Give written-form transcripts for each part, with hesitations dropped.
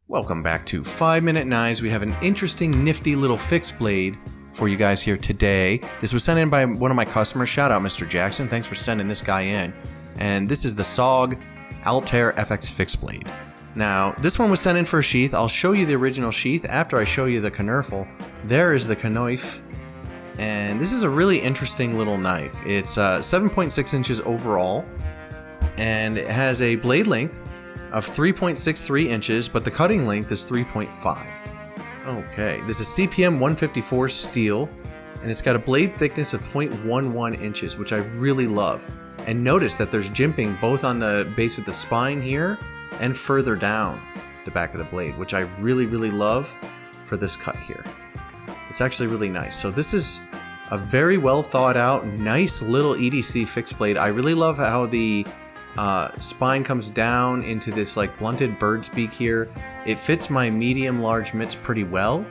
Welcome back to 5-Minute Knives. We have an interesting, nifty little fixed blade for you guys here today. This was sent in by one of my customers. Shout out, Mr. Jackson. Thanks for sending this guy in. And this is the SOG Altair FX fixed blade. Now, this one was sent in for a sheath. I'll show you the original sheath after I show you the Knerfel. There is the knife. And this is a really interesting little knife. It's 7.6 inches overall. And it has a blade length of 3.63 inches, but the cutting length is 3.5. Okay, this is CPM 154 steel, and it's got a blade thickness of 0.11 inches, which I really love. And notice that there's jimping both on the base of the spine here and further down the back of the blade, which I really love for this cut here. It's actually really nice. So this is a very well thought out, nice little EDC fixed blade. I really love how the spine comes down into this like blunted bird's beak here. It fits my medium large mitts pretty well,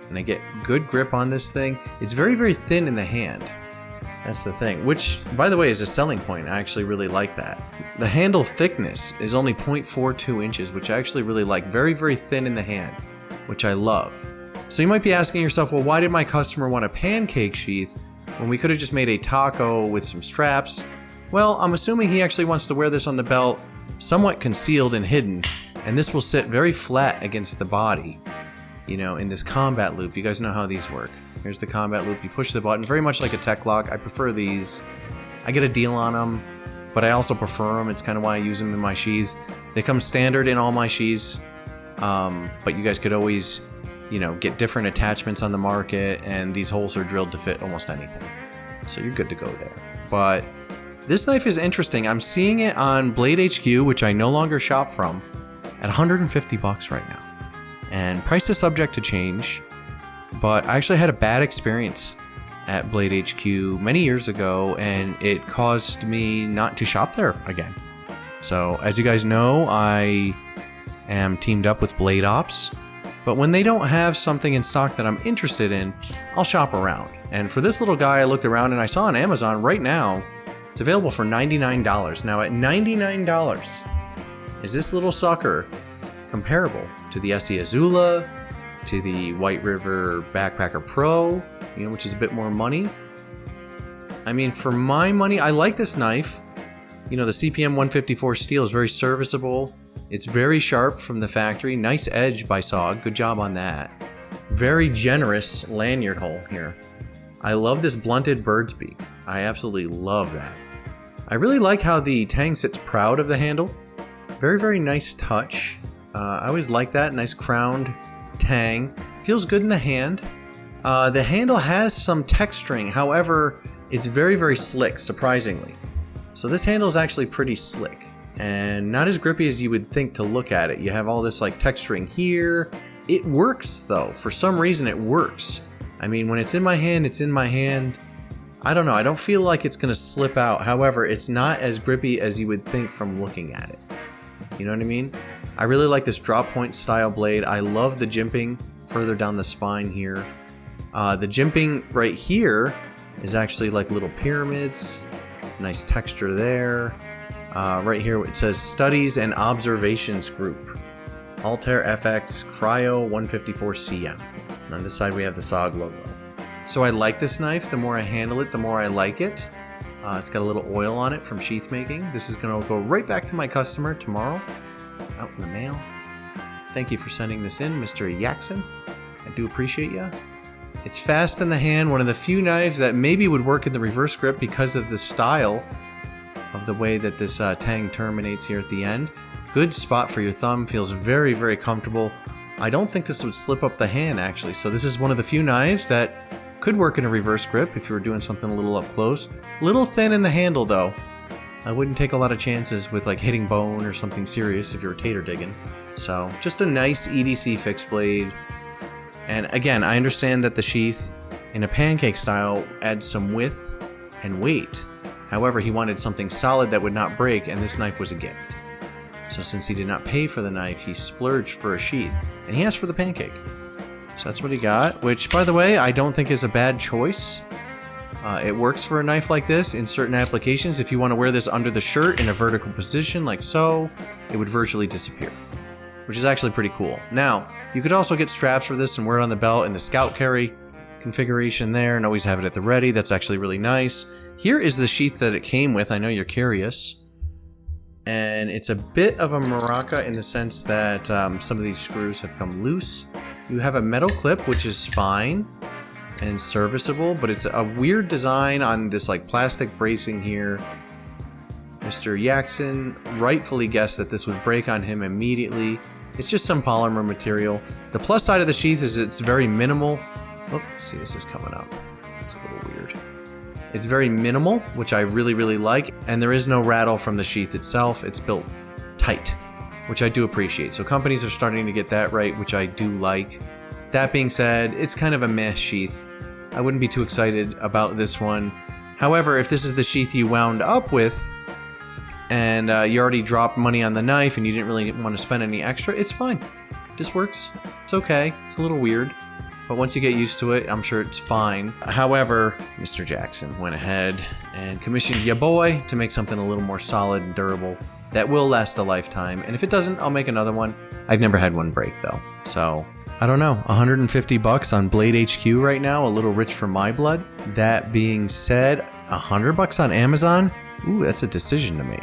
and I get good grip on this thing. It's very thin in the hand. That's the thing, which by the way is a selling point. I actually really like that. The handle thickness is only 0.42 inches, which I actually really like. Very thin in the hand, which I love. So you might be asking yourself, well, why did my customer want a pancake sheath when we could have just made a taco with some straps? Well, I'm assuming he actually wants to wear this on the belt, somewhat concealed and hidden, and this will sit very flat against the body, you know, in this combat loop. You guys know how these work. Here's the combat loop. You push the button, very much like a tech lock. I prefer these. I get a deal on them, but I also prefer them. It's kind of why I use them in my sheaths. They come standard in all my sheaths, but you guys could always, you know, get different attachments on the market, and these holes are drilled to fit almost anything. So you're good to go there. But this knife is interesting. I'm seeing it on Blade HQ, which I no longer shop from, at 150 bucks right now. And price is subject to change, but I actually had a bad experience at Blade HQ many years ago, and it caused me not to shop there again. So as you guys know, I am teamed up with Blade Ops, but when they don't have something in stock that I'm interested in, I'll shop around. And for this little guy, I looked around and I saw on Amazon right now, it's available for $99. Now at $99, is this little sucker comparable to the SE Azula, to the White River Backpacker Pro, you know, which is a bit more money? I mean, for my money, I like this knife. You know, the CPM 154 steel is very serviceable. It's very sharp from the factory. Nice edge by SOG. Good job on that. Very generous lanyard hole here. I love this blunted bird's beak. I absolutely love that. I really like how the tang sits proud of the handle. Very nice touch. I always like that. Nice crowned tang. Feels good in the hand. The handle has some texturing. However, it's very slick, surprisingly. So this handle is actually pretty slick and not as grippy as you would think to look at it. You have all this like texturing here. It works though. For some reason it works. I mean, when it's in my hand, it's in my hand. I don't know, I don't feel like it's gonna slip out. However, it's not as grippy as you would think from looking at it. You know what I mean? I really like this drop point style blade. I love the jimping further down the spine here. The jimping right here is actually like little pyramids. Nice texture there. Right here it says Studies and Observations Group. Altair FX Cryo 154 CM. And on this side we have the SOG logo. So I like this knife. The more I handle it, the more I like it. It's got a little oil on it from sheath making. This is going to go right back to my customer tomorrow, out in the mail. Thank you for sending this in, Mr. Jackson. I do appreciate you. It's fast in the hand. One of the few knives that maybe would work in the reverse grip because of the style of the way that this tang terminates here at the end. Good spot for your thumb. Feels very comfortable. I don't think this would slip up the hand actually. So this is one of the few knives that could work in a reverse grip if you were doing something a little up close. Little thin in the handle though. I wouldn't take a lot of chances with like hitting bone or something serious if you were tater digging. So just a nice EDC fixed blade. And again, I understand that the sheath in a pancake style adds some width and weight. However, he wanted something solid that would not break, and this knife was a gift. So since he did not pay for the knife, he splurged for a sheath, and he asked for the pancake. So that's what he got, which, by the way, I don't think is a bad choice. It works for a knife like this in certain applications. If you want to wear this under the shirt in a vertical position like so, it would virtually disappear. which is actually pretty cool. Now, you could also get straps for this and wear it on the belt in the scout carry configuration there, and always have it at the ready. That's actually really nice. Here is the sheath that it came with. I know you're curious. And it's a bit of a maraca in the sense that some of these screws have come loose. You have a metal clip, which is fine and serviceable, but it's a weird design on this like plastic bracing here. Mr. Jackson rightfully guessed that this would break on him immediately. It's just some polymer material. The plus side of the sheath is it's very minimal. Oh, see, this is coming up. It's a little weird. It's very minimal, which I really, really like, and there is no rattle from the sheath itself. It's built tight, which I do appreciate. So companies are starting to get that right, which I do like. That being said, it's kind of a meh sheath. I wouldn't be too excited about this one. However, if this is the sheath you wound up with, and you already dropped money on the knife and you didn't really want to spend any extra, it's fine. This works. It's okay. It's a little weird, but once you get used to it, I'm sure it's fine. However, Mr. Jackson went ahead and commissioned ya boy to make something a little more solid and durable that will last a lifetime. And if it doesn't, I'll make another one. I've never had one break though. So I don't know, 150 bucks on Blade HQ right now, a little rich for my blood. That being said, 100 bucks on Amazon? Ooh, that's a decision to make.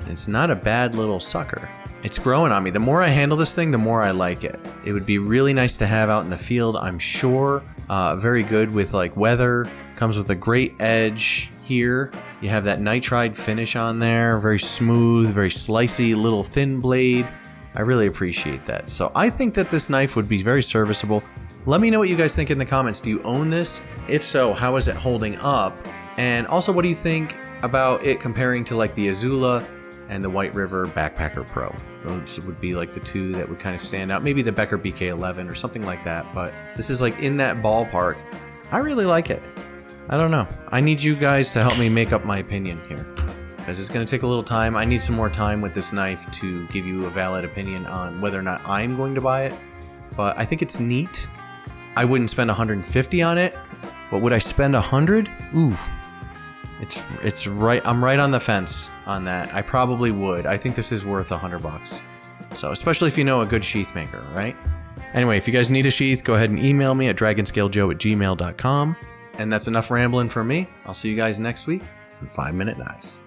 It's not a bad little sucker. It's growing on me. The more I handle this thing, the more I like it. It would be really nice to have out in the field, I'm sure. Very good with like weather. Comes with a great edge here. You have that nitride finish on there. Very smooth, very slicey, little thin blade. I really appreciate that. So I think that this knife would be very serviceable. Let me know what you guys think in the comments. Do you own this? If so, how is it holding up? And also, what do you think about it comparing to like the Azula and the White River Backpacker Pro? Those would be like the two that would kind of stand out. Maybe the Becker BK11 or something like that, but this is like in that ballpark. I really like it. I don't know. I need you guys to help me make up my opinion here, because it's going to take a little time. I need some more time with this knife to give you a valid opinion on whether or not I'm going to buy it, but I think it's neat. I wouldn't spend 150 on it, but would I spend 100? Ooh. It's right. I'm right on the fence on that. I probably would. I think this is worth 100 bucks. So, especially if you know a good sheath maker, right? Anyway, if you guys need a sheath, go ahead and email me at dragonscalejoe@gmail.com. And that's enough rambling for me. I'll see you guys next week on 5 Minute Knives.